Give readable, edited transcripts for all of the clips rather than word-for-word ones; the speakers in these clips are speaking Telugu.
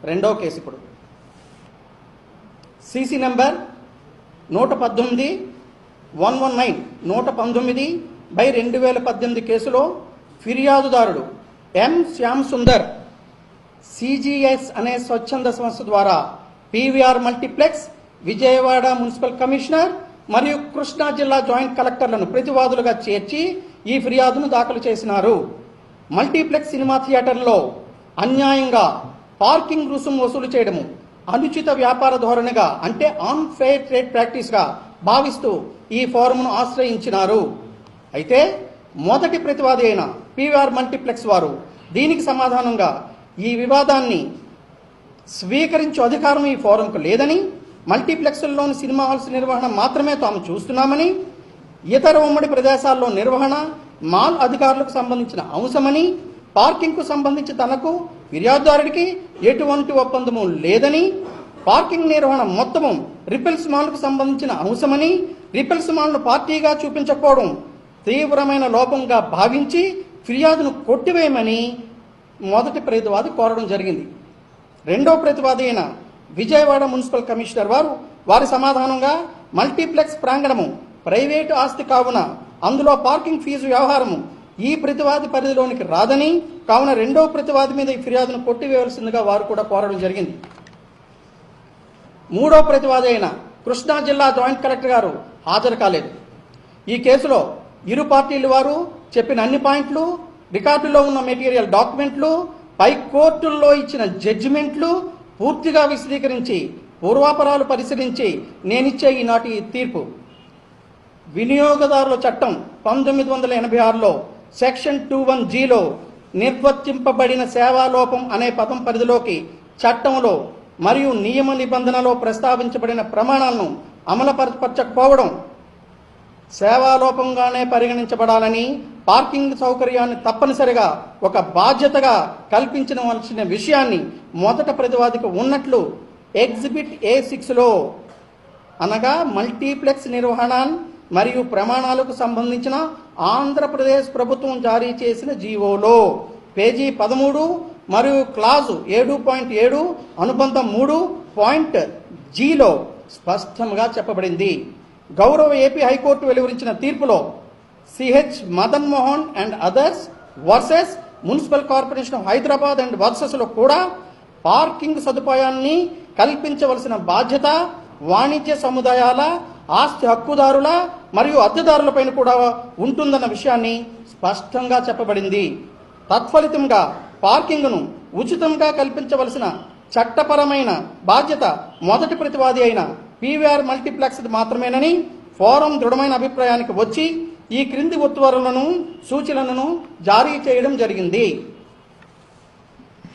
రెండో కేసు ఇప్పుడు సీసీ నెంబర్ 119/2018 కేసులో ఫిర్యాదుదారుడు ఎం శ్యామ్ సుందర్ సిజిఎస్ అనే స్వచ్ఛంద సంస్థ ద్వారా PVR multiplex Vijayawada municipal commissioner మరియు కృష్ణా జిల్లా జాయింట్ కలెక్టర్లను ప్రతివాదులుగా చేర్చి ఈ ఫిర్యాదును దాఖలు చేసినారు. మల్టీప్లెక్స్ సినిమా థియేటర్లో అన్యాయంగా పార్కింగ్ రుసుము వసూలు చేయడము అనుచిత వ్యాపార ధోరణిగా అంటే అన్ఫెయిర్ ట్రేడ్ ప్రాక్టీస్గా భావిస్తూ ఈ ఫోరంను ఆశ్రయించినారు. అయితే మొదటి ప్రతివాది అయిన పీవీఆర్ మల్టీప్లెక్స్ వారు దీనికి సమాధానంగా ఈ వివాదాన్ని స్వీకరించే అధికారం ఈ ఫోరంకు లేదని, మల్టీప్లెక్స్లోని సినిమా హాల్స్ నిర్వహణ మాత్రమే తాము చూస్తున్నామని, ఇతర ఉమ్మడి ప్రదేశాల్లో నిర్వహణ మాల్ అధికారులకు సంబంధించిన అంశమని, పార్కింగ్కు సంబంధించి తనకు ఫిర్యాదుదారుడికి ఎటువంటి ఒప్పందము లేదని, పార్కింగ్ నిర్వహణ మొత్తము రిపెల్స్ మాల్కు సంబంధించిన అంశమని, రిపెల్స్ మాల్ను పార్టీగా చూపించకపోవడం తీవ్రమైన లోపంగా భావించి ఫిర్యాదును కొట్టివేయమని మొదటి ప్రతివాది కోరడం జరిగింది. రెండో ప్రతివాది అయిన విజయవాడ మున్సిపల్ కమిషనర్ వారి సమాధానంగా మల్టీప్లెక్స్ ప్రాంగణము ప్రైవేటు ఆస్తి కావున అందులో పార్కింగ్ ఫీజు వ్యవహారము ఈ ప్రతివాది పరిధిలోనికి రాదని, కావున రెండో ప్రతివాది మీద ఈ ఫిర్యాదును కొట్టివేయవలసిందిగా వారు కూడా కోరడం జరిగింది. మూడో ప్రతివాది అయిన కృష్ణా జిల్లా జాయింట్ కలెక్టర్ గారు హాజరు కాలేదు. ఈ కేసులో ఇరు పార్టీల వారు చెప్పిన అన్ని పాయింట్లు, రికార్డులో ఉన్న మెటీరియల్ డాక్యుమెంట్లు, పై కోర్టుల్లో ఇచ్చిన జడ్జిమెంట్లు పూర్తిగా విశదీకరించి పూర్వాపరాలు పరిశీలించి నేనిచ్చే ఈనాటి తీర్పు వినియోగదారుల చట్టం 1986లో సెక్షన్ 21Gలో నిర్వర్తింపబడిన సేవాలోపం అనే పదం పరిధిలోకి చట్టంలో మరియు నియమ నిబంధనలో ప్రస్తావించబడిన ప్రమాణాలను అమలుపరచకపోవడం సేవాలోపంగానే పరిగణించబడాలని, పార్కింగ్ సౌకర్యాన్ని తప్పనిసరిగా ఒక బాధ్యతగా కల్పించవలసిన విషయాన్ని మొదట ప్రతివాదికి ఉన్నట్లు ఎగ్జిబిట్ A6లో అనగా మల్టీప్లెక్స్ నిర్వహణ మరియు ప్రమాణాలకు సంబంధించిన ఆంధ్రప్రదేశ్ ప్రభుత్వం జారీ చేసిన జీవోలో పేజీ 13 మరియు క్లాజు 7.7 అనుబంధం 3.Gలో స్పష్టంగా చెప్పబడింది. గౌరవ ఏపీ హైకోర్టు వెలువరించిన తీర్పులో CH Madan Mohan and others versus municipal corporation of Hyderabad and వర్సెస్లో కూడా పార్కింగ్ సదుపాయాన్ని కల్పించవలసిన బాధ్యత వాణిజ్య సముదాయాల, ఆస్తి హక్కుదారుల మరియు అద్దెదారులపైన కూడా ఉంటుందన్న విషయాన్ని స్పష్టంగా చెప్పబడింది. తత్ఫలితంగా పార్కింగ్ను ఉచితంగా కల్పించవలసిన చట్టపరమైన బాధ్యత మొదటి ప్రతివాది అయిన పీవీఆర్ మల్టీప్లెక్స్ మాత్రమేనని ఫోరం దృఢమైన అభిప్రాయానికి వచ్చి ఈ క్రింది ఉత్తర్వులను, సూచనలను జారీ చేయడం జరిగింది.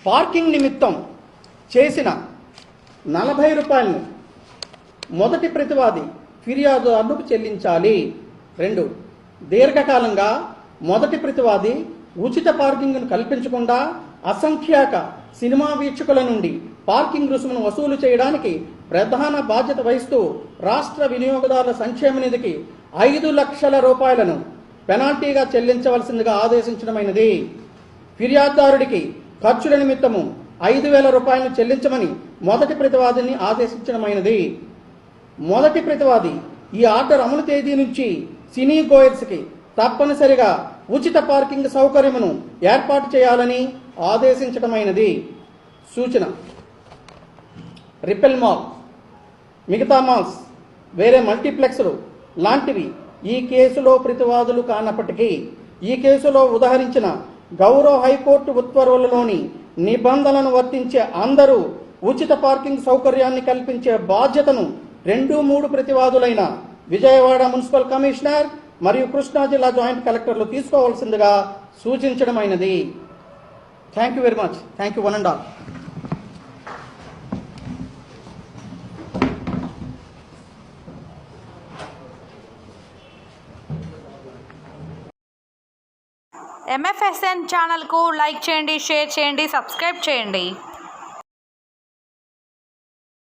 పార్కింగ్ నిమిత్తం చేసిన 40 రూపాయలను మొదటి ప్రతివాది ఫిర్యాదుదారులకు చెల్లించాలి. 2. దీర్ఘకాలంగా మొదటి ప్రతివాది ఉచిత పార్కింగ్ను కల్పించకుండా అసంఖ్యాక సినిమా వీక్షకుల నుండి పార్కింగ్ రుసుమును వసూలు చేయడానికి ప్రధాన బాధ్యత వహిస్తూ రాష్ట్ర వినియోగదారుల సంక్షేమ నిధికి 5 లక్షల రూపాయలను పెనాల్టీగా చెల్లించవలసిందిగా ఆదేశించడమైనది. ఫిర్యాదుదారుడికి ఖర్చుల నిమిత్తము 5,000 రూపాయలను చెల్లించమని మొదటి ప్రతివాదిని ఆదేశించడమైనది. మొదటి ప్రతివాది ఈ ఆర్డర్ అమలు తేదీ నుంచి సినీ గోయర్స్కి తప్పనిసరిగా ఉచిత పార్కింగ్ సౌకర్యమును ఏర్పాటు చేయాలని ఆదేశించడమైనది. సూచన: రిపెల్ మాల్, మిగతా మాల్స్, వేరే మల్టీప్లెక్స్లు లాంటివి ఈ కేసులో ప్రతివాదులు కానప్పటికీ ఈ కేసులో ఉదహరించిన గౌరవ హైకోర్టు ఉత్తర్వులలోని నిబంధనలను వర్తించే అందరూ ఉచిత పార్కింగ్ సౌకర్యాన్ని కల్పించే బాధ్యతను 2-3 ప్రతివాదులైన విజయవాడ మున్సిపల్ కమిషనర్ మరియు కృష్ణా జిల్లా జాయింట్ కలెక్టర్లు తీసుకోవాల్సిందిగా సూచించడమైనది. Thank you very much. Thank you one and all. MFSN ఛానల్కు లైక్ చేయండి, షేర్ చేయండి, సబ్స్క్రైబ్ చేయండి.